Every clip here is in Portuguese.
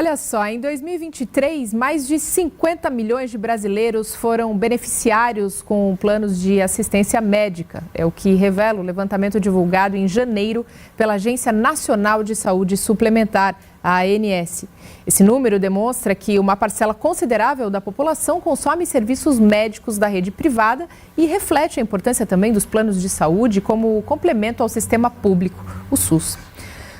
Olha só, em 2023, mais de 50 milhões de brasileiros foram beneficiários com planos de assistência médica. É o que revela o levantamento divulgado em janeiro pela Agência Nacional de Saúde Suplementar, a ANS. Esse número demonstra que uma parcela considerável da população consome serviços médicos da rede privada e reflete a importância também dos planos de saúde como complemento ao sistema público, o SUS.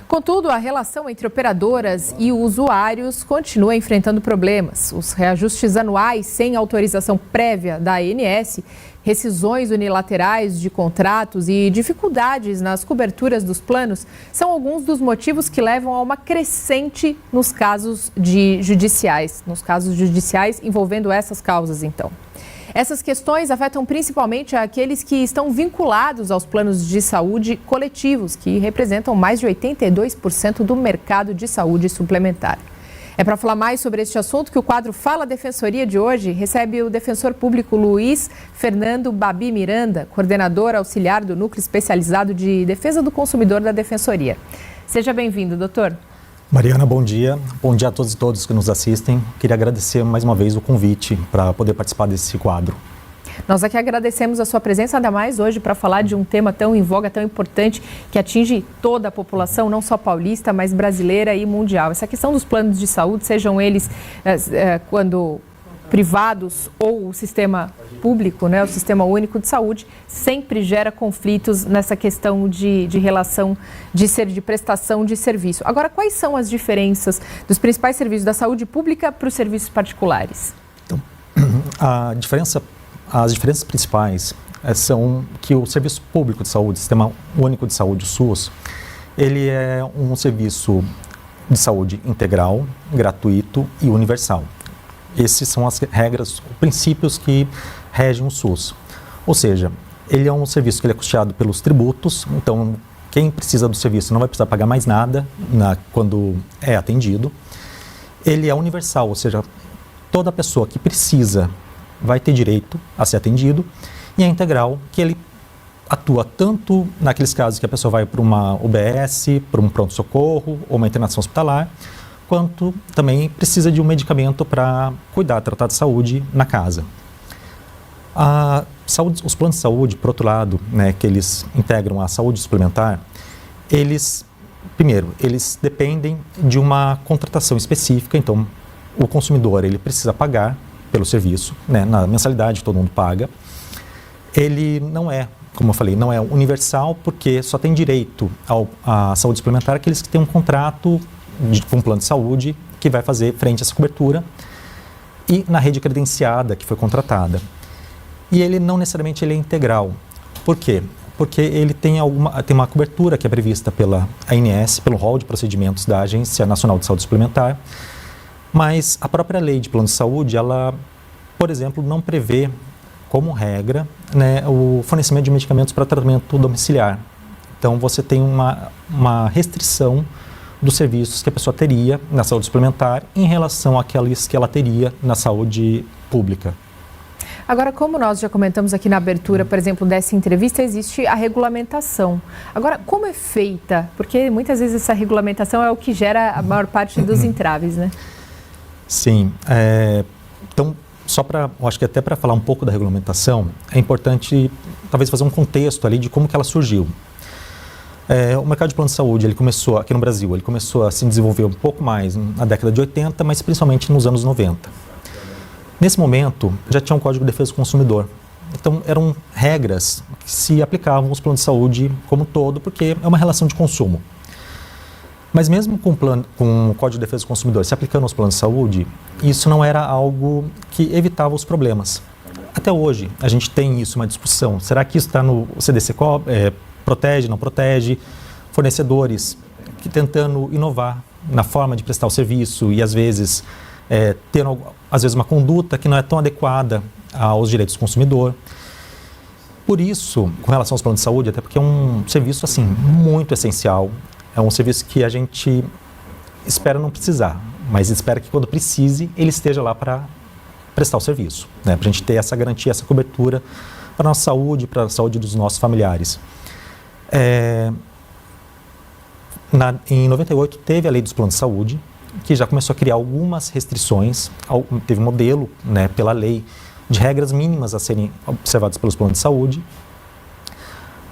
Contudo, a relação entre operadoras e usuários continua enfrentando problemas. Os reajustes anuais sem autorização prévia da ANS, rescisões unilaterais de contratos e dificuldades nas coberturas dos planos são alguns dos motivos que levam a uma crescente nos casos judiciais envolvendo essas causas, então. Essas questões afetam principalmente aqueles que estão vinculados aos planos de saúde coletivos, que representam mais de 82% do mercado de saúde suplementar. É para falar mais sobre este assunto que o quadro Fala Defensoria de hoje recebe o defensor público Luiz Fernando Babi Miranda, coordenador auxiliar do Núcleo Especializado de Defesa do Consumidor da Defensoria. Seja bem-vindo, doutor. Mariana, bom dia. Bom dia a todos e todas que nos assistem. Queria agradecer mais uma vez o convite para poder participar desse quadro. Nós aqui agradecemos a sua presença, ainda mais hoje, para falar de um tema tão em voga, tão importante, que atinge toda a população, não só paulista, mas brasileira e mundial. Essa questão dos planos de saúde, sejam eles quando privados ou o sistema público, né, o Sistema Único de Saúde, sempre gera conflitos nessa questão de relação de prestação de serviço. Agora, quais são as diferenças dos principais serviços da saúde pública para os serviços particulares? Então, as diferenças principais são que o Serviço Público de Saúde, Sistema Único de Saúde, o SUS, ele é um serviço de saúde integral, gratuito e universal. Essas são as regras, os princípios que regem o SUS. Ou seja, ele é um serviço que ele é custeado pelos tributos, então quem precisa do serviço não vai precisar pagar mais nada quando é atendido. Ele é universal, ou seja, toda pessoa que precisa vai ter direito a ser atendido. E é integral, que ele atua tanto naqueles casos que a pessoa vai para uma UBS, para um pronto-socorro ou uma internação hospitalar, quanto também precisa de um medicamento para tratar de saúde na casa. Os planos de saúde, por outro lado, né, que eles integram a saúde suplementar, eles dependem de uma contratação específica, então o consumidor ele precisa pagar pelo serviço, né, na mensalidade todo mundo paga. Ele não é, como eu falei, não é universal porque só tem direito à saúde suplementar aqueles que têm um contrato com um plano de saúde que vai fazer frente a essa cobertura e na rede credenciada que foi contratada. E ele não necessariamente ele é integral. Por quê? Porque ele tem uma cobertura que é prevista pela ANS, pelo rol de procedimentos da Agência Nacional de Saúde Suplementar, mas a própria lei de plano de saúde, ela, por exemplo, não prevê como regra, né, o fornecimento de medicamentos para tratamento domiciliar. Então você tem uma restrição dos serviços que a pessoa teria na saúde suplementar em relação àqueles que ela teria na saúde pública. Agora, como nós já comentamos aqui na abertura, por exemplo, dessa entrevista, existe a regulamentação. Agora, como é feita? Porque muitas vezes essa regulamentação é o que gera a maior parte dos entraves, né? Sim. Então, eu acho que até para falar um pouco da regulamentação, é importante talvez fazer um contexto ali de como que ela surgiu. O mercado de plano de saúde, ele começou aqui no Brasil, ele começou a se desenvolver um pouco mais na década de 80, mas principalmente nos anos 90. Nesse momento, já tinha um Código de Defesa do Consumidor. Então, eram regras que se aplicavam aos planos de saúde como um todo, porque é uma relação de consumo. Mas mesmo com o Código de Defesa do Consumidor se aplicando aos planos de saúde, isso não era algo que evitava os problemas. Até hoje, a gente tem isso, uma discussão. Será que isso está no CDC protege, não protege, fornecedores que tentando inovar na forma de prestar o serviço e às vezes tendo uma conduta que não é tão adequada aos direitos do consumidor. Por isso, com relação aos planos de saúde, até porque é um serviço assim muito essencial, é um serviço que a gente espera não precisar, mas espera que quando precise ele esteja lá para prestar o serviço, né, para a gente ter essa garantia, essa cobertura para a nossa saúde, para a saúde dos nossos familiares. Em 98 teve a lei dos planos de saúde, que já começou a criar algumas restrições, teve um modelo, né, pela lei, de regras mínimas a serem observadas pelos planos de saúde,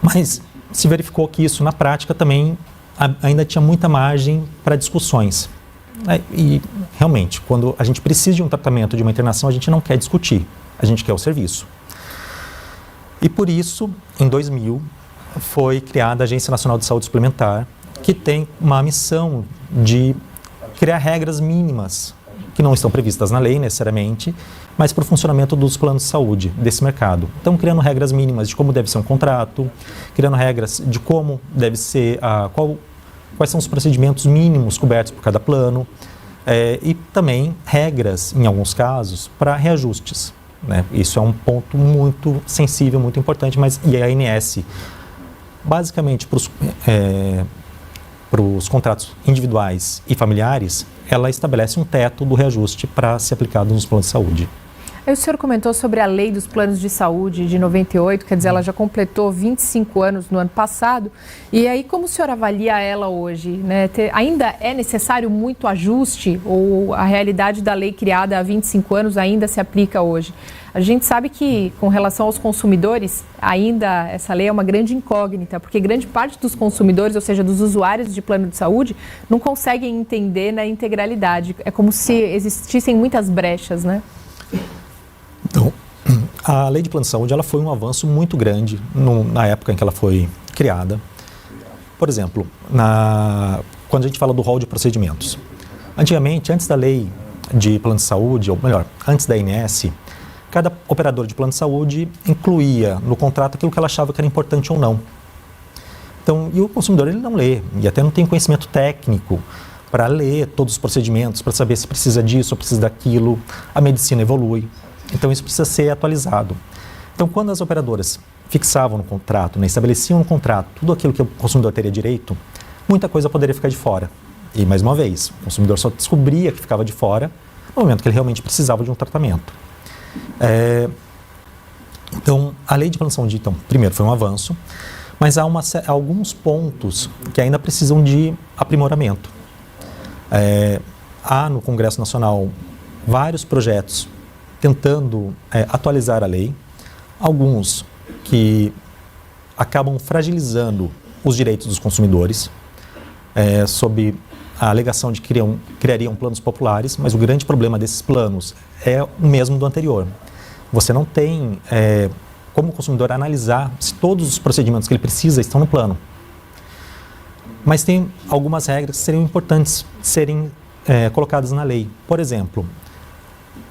mas se verificou que isso na prática também ainda tinha muita margem para discussões. E realmente, quando a gente precisa de um tratamento, de uma internação, a gente não quer discutir, a gente quer o serviço. E por isso, em 2000, foi criada a Agência Nacional de Saúde Suplementar, que tem uma missão de criar regras mínimas, que não estão previstas na lei necessariamente, mas para o funcionamento dos planos de saúde desse mercado. Então, criando regras mínimas de como deve ser um contrato, criando regras de como deve ser, quais são os procedimentos mínimos cobertos por cada plano, e também regras, em alguns casos, para reajustes, né? Isso é um ponto muito sensível, muito importante, e a ANS, basicamente, para os contratos individuais e familiares, ela estabelece um teto do reajuste para ser aplicado nos planos de saúde. Aí o senhor comentou sobre a lei dos planos de saúde de 98, quer dizer, ela já completou 25 anos no ano passado. E aí, como o senhor avalia ela hoje, né? Ainda é necessário muito ajuste ou a realidade da lei criada há 25 anos ainda se aplica hoje? A gente sabe que, com relação aos consumidores, ainda essa lei é uma grande incógnita, porque grande parte dos consumidores, ou seja, dos usuários de plano de saúde, não conseguem entender na integralidade. É como se existissem muitas brechas, né? Então, a lei de plano de saúde ela foi um avanço muito grande na época em que ela foi criada. Por exemplo, quando a gente fala do rol de procedimentos. Antigamente, antes da lei de plano de saúde, ou melhor, antes da ANS, cada operador de plano de saúde incluía no contrato aquilo que ela achava que era importante ou não. Então, e o consumidor ele não lê, e até não tem conhecimento técnico para ler todos os procedimentos, para saber se precisa disso ou precisa daquilo. A medicina evolui. Então, isso precisa ser atualizado. Então, quando as operadoras fixavam no contrato, né, estabeleciam no contrato tudo aquilo que o consumidor teria direito, muita coisa poderia ficar de fora. E, mais uma vez, o consumidor só descobria que ficava de fora no momento que ele realmente precisava de um tratamento. Então, a lei de plano de saúde, primeiro, foi um avanço, mas há alguns pontos que ainda precisam de aprimoramento. Há no Congresso Nacional vários projetos tentando atualizar a lei, alguns que acabam fragilizando os direitos dos consumidores, sob a alegação de que criariam planos populares, mas o grande problema desses planos é o mesmo do anterior. Você não tem como o consumidor analisar se todos os procedimentos que ele precisa estão no plano. Mas tem algumas regras que seriam importantes serem colocadas na lei. Por exemplo,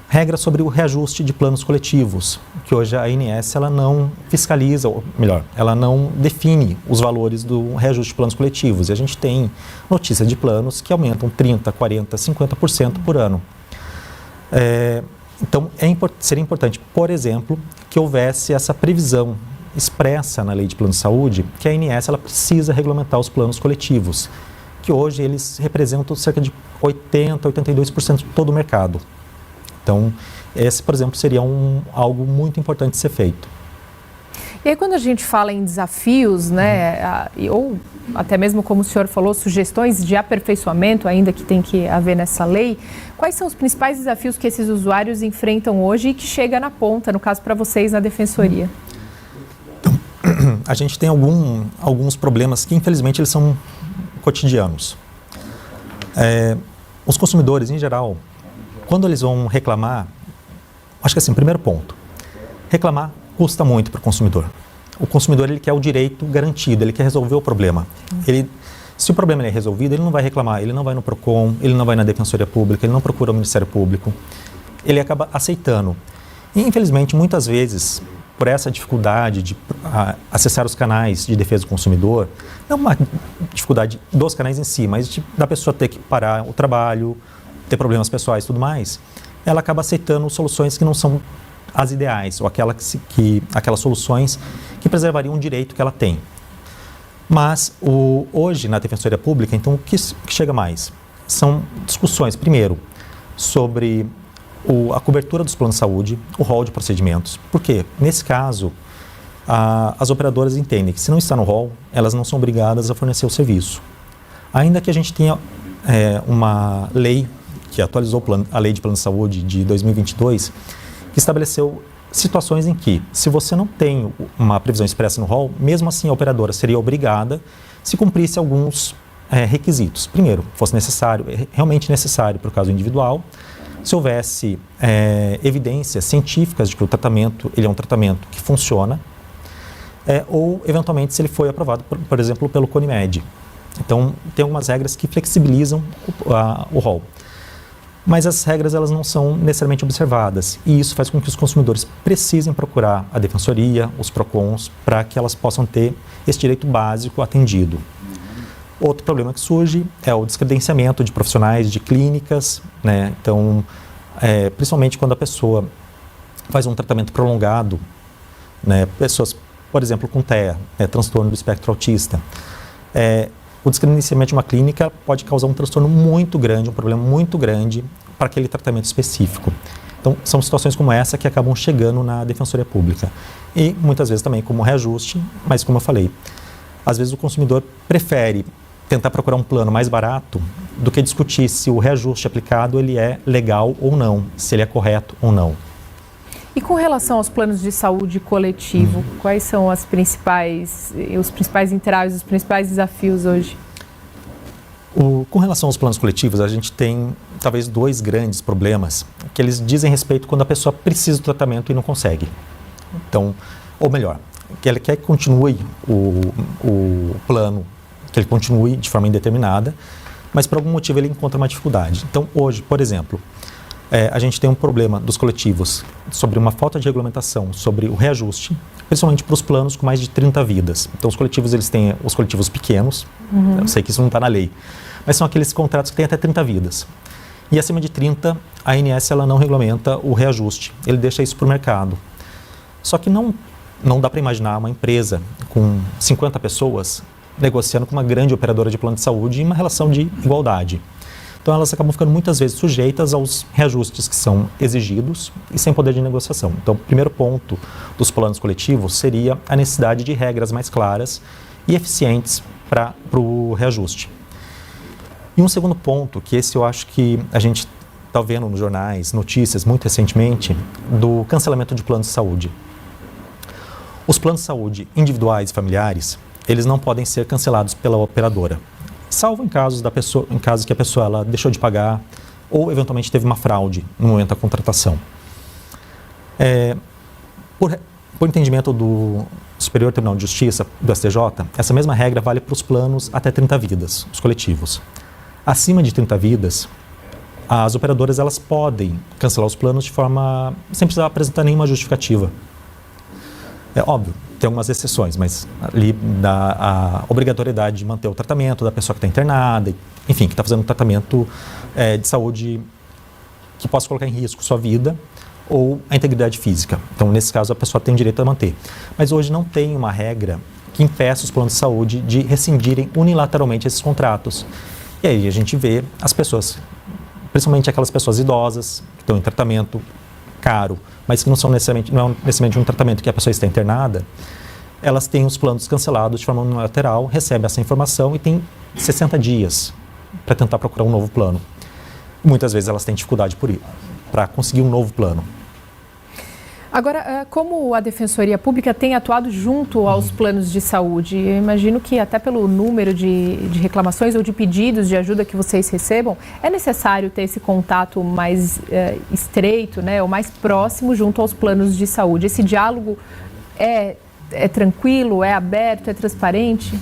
regras sobre o reajuste de planos coletivos, que hoje a ANS ela não fiscaliza, ou melhor, ela não define os valores do reajuste de planos coletivos. E a gente tem notícia de planos que aumentam 30%, 40%, 50% por ano. Então, seria importante, por exemplo, que houvesse essa previsão expressa na lei de plano de saúde, que a ANS ela precisa regulamentar os planos coletivos, que hoje eles representam cerca de 80%, 82% de todo o mercado. Então, esse, por exemplo, seria algo muito importante de ser feito. E aí, quando a gente fala em desafios, né, ou até mesmo, como o senhor falou, sugestões de aperfeiçoamento ainda que tem que haver nessa lei, quais são os principais desafios que esses usuários enfrentam hoje e que chega na ponta, no caso, para vocês na Defensoria? Então, a gente tem alguns problemas que, infelizmente, eles são cotidianos. Os consumidores, em geral, quando eles vão reclamar, acho que assim, primeiro ponto, reclamar custa muito para o consumidor. O consumidor ele quer o direito garantido, ele quer resolver o problema. Se o problema é resolvido, ele não vai reclamar, ele não vai no PROCON, ele não vai na Defensoria Pública, ele não procura o Ministério Público, ele acaba aceitando. E, infelizmente, muitas vezes, por essa dificuldade de acessar os canais de defesa do consumidor, não é uma dificuldade dos canais em si, mas da pessoa ter que parar o trabalho, ter problemas pessoais e tudo mais, ela acaba aceitando soluções que não são as ideais, ou aquelas soluções que preservariam um direito que ela tem. Mas hoje, na Defensoria Pública, então, o que chega mais? São discussões, primeiro, sobre a cobertura dos planos de saúde, o rol de procedimentos. Por quê? Nesse caso, as operadoras entendem que se não está no rol, elas não são obrigadas a fornecer o serviço. Ainda que a gente tenha uma lei que atualizou a Lei de Plano de Saúde de 2022, que estabeleceu situações em que, se você não tem uma previsão expressa no rol, mesmo assim a operadora seria obrigada se cumprisse alguns requisitos. Primeiro, fosse necessário, realmente necessário para o caso individual, se houvesse evidências científicas de que o tratamento ele é um tratamento que funciona, ou, eventualmente, se ele foi aprovado, por exemplo, pelo CONIMED. Então, tem algumas regras que flexibilizam o rol. Mas as regras elas não são necessariamente observadas, e isso faz com que os consumidores precisem procurar a defensoria, os PROCONs, para que elas possam ter esse direito básico atendido. Outro problema que surge é o descredenciamento de profissionais de clínicas, né? Então, principalmente quando a pessoa faz um tratamento prolongado, né? Pessoas, por exemplo, com TEA, transtorno do espectro autista, o descredenciamento de uma clínica pode causar um transtorno muito grande, um problema muito grande para aquele tratamento específico. Então, são situações como essa que acabam chegando na Defensoria Pública. E, muitas vezes, também como reajuste, mas como eu falei, às vezes o consumidor prefere tentar procurar um plano mais barato do que discutir se o reajuste aplicado ele é legal ou não, se ele é correto ou não. E com relação aos planos de saúde coletivo, quais são os principais entraves, os principais desafios hoje? Com relação aos planos coletivos, a gente tem talvez dois grandes problemas que eles dizem respeito quando a pessoa precisa do tratamento e não consegue. Então, ou melhor, que ela quer que continue o plano, que ele continue de forma indeterminada, mas por algum motivo ele encontra uma dificuldade. Então, hoje, por exemplo, a gente tem um problema dos coletivos sobre uma falta de regulamentação sobre o reajuste, principalmente para os planos com mais de 30 vidas. Então, os coletivos, eles têm os coletivos pequenos, eu sei que isso não está na lei, mas são aqueles contratos que têm até 30 vidas. E acima de 30, a ANS ela não regulamenta o reajuste, ele deixa isso para o mercado. Só que não dá para imaginar uma empresa com 50 pessoas negociando com uma grande operadora de plano de saúde em uma relação de igualdade. Então, elas acabam ficando muitas vezes sujeitas aos reajustes que são exigidos e sem poder de negociação. Então, o primeiro ponto dos planos coletivos seria a necessidade de regras mais claras e eficientes para o reajuste. E um segundo ponto, que esse eu acho que a gente está vendo nos jornais, notícias muito recentemente, do cancelamento de planos de saúde. Os planos de saúde individuais e familiares, eles não podem ser cancelados pela operadora, salvo em casos que a pessoa ela deixou de pagar ou eventualmente teve uma fraude no momento da contratação. Por entendimento do Superior Tribunal de Justiça, do STJ, essa mesma regra vale para os planos até 30 vidas, os coletivos. Acima de 30 vidas, as operadoras elas podem cancelar os planos de forma sem precisar apresentar nenhuma justificativa. É óbvio, tem algumas exceções, mas ali dá a obrigatoriedade de manter o tratamento da pessoa que está internada, enfim, que está fazendo um tratamento de saúde que possa colocar em risco sua vida ou a integridade física. Então, nesse caso, a pessoa tem direito a manter. Mas hoje não tem uma regra que impeça os planos de saúde de rescindirem unilateralmente esses contratos. E aí a gente vê as pessoas, principalmente aquelas pessoas idosas, que estão em tratamento caro, mas que não é necessariamente um tratamento que a pessoa está internada, elas têm os planos cancelados de forma unilateral, recebem essa informação e têm 60 dias para tentar procurar um novo plano. Muitas vezes elas têm dificuldade para conseguir um novo plano. Agora, como a Defensoria Pública tem atuado junto aos planos de saúde, eu imagino que até pelo número de reclamações ou de pedidos de ajuda que vocês recebam, é necessário ter esse contato mais estreito, né, ou mais próximo junto aos planos de saúde. Esse diálogo é tranquilo, é aberto, é transparente?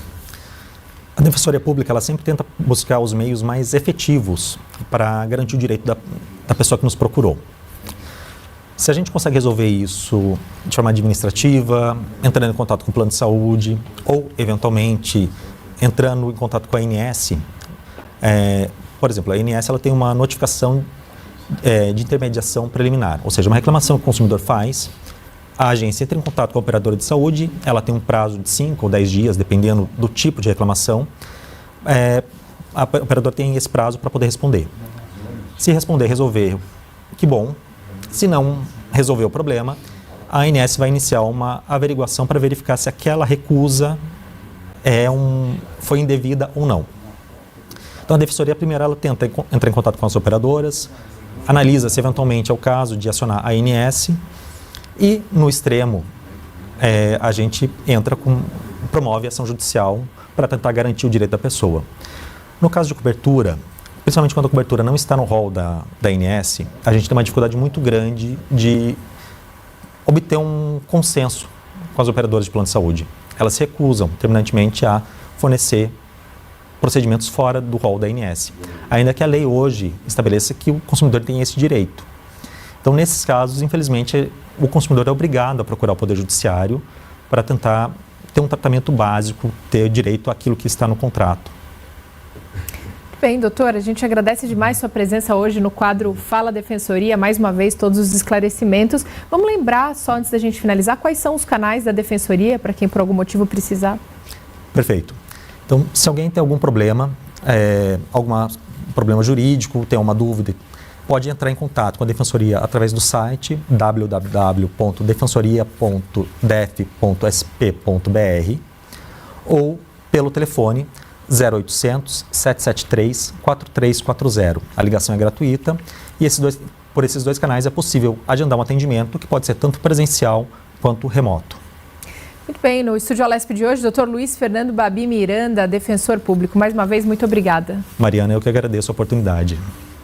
A Defensoria Pública ela sempre tenta buscar os meios mais efetivos para garantir o direito da pessoa que nos procurou. Se a gente consegue resolver isso de forma administrativa, entrando em contato com o plano de saúde ou, eventualmente, entrando em contato com a ANS, por exemplo, a ANS ela tem uma notificação de intermediação preliminar, ou seja, uma reclamação que o consumidor faz, a agência entra em contato com a operadora de saúde, ela tem um prazo de 5 ou 10 dias, dependendo do tipo de reclamação, a operadora tem esse prazo para poder responder. Se responder, resolver, que bom. Se não resolver o problema, a ANS vai iniciar uma averiguação para verificar se aquela recusa foi indevida ou não. Então, a Defensoria, primeiro, ela tenta entrar em contato com as operadoras, analisa se eventualmente é o caso de acionar a ANS e, no extremo, a gente promove ação judicial para tentar garantir o direito da pessoa. No caso de cobertura, principalmente quando a cobertura não está no rol da ANS, a gente tem uma dificuldade muito grande de obter um consenso com as operadoras de plano de saúde. Elas se recusam terminantemente a fornecer procedimentos fora do rol da ANS, ainda que a lei hoje estabeleça que o consumidor tem esse direito. Então, nesses casos, infelizmente, o consumidor é obrigado a procurar o Poder Judiciário para tentar ter um tratamento básico, ter direito àquilo que está no contrato. Bem, doutor, a gente agradece demais sua presença hoje no quadro Fala Defensoria, mais uma vez todos os esclarecimentos. Vamos lembrar, só antes da gente finalizar, quais são os canais da Defensoria, para quem por algum motivo precisar? Perfeito. Então, se alguém tem algum problema, algum problema jurídico, tem uma dúvida, pode entrar em contato com a Defensoria através do site www.defensoria.def.sp.br ou pelo telefone 0800 773 4340. A ligação é gratuita e por esses dois canais é possível agendar um atendimento que pode ser tanto presencial quanto remoto. Muito bem, no Estúdio Alesp de hoje, Dr. Luiz Fernando Babi Miranda, defensor público. Mais uma vez, muito obrigada. Mariana, eu que agradeço a oportunidade.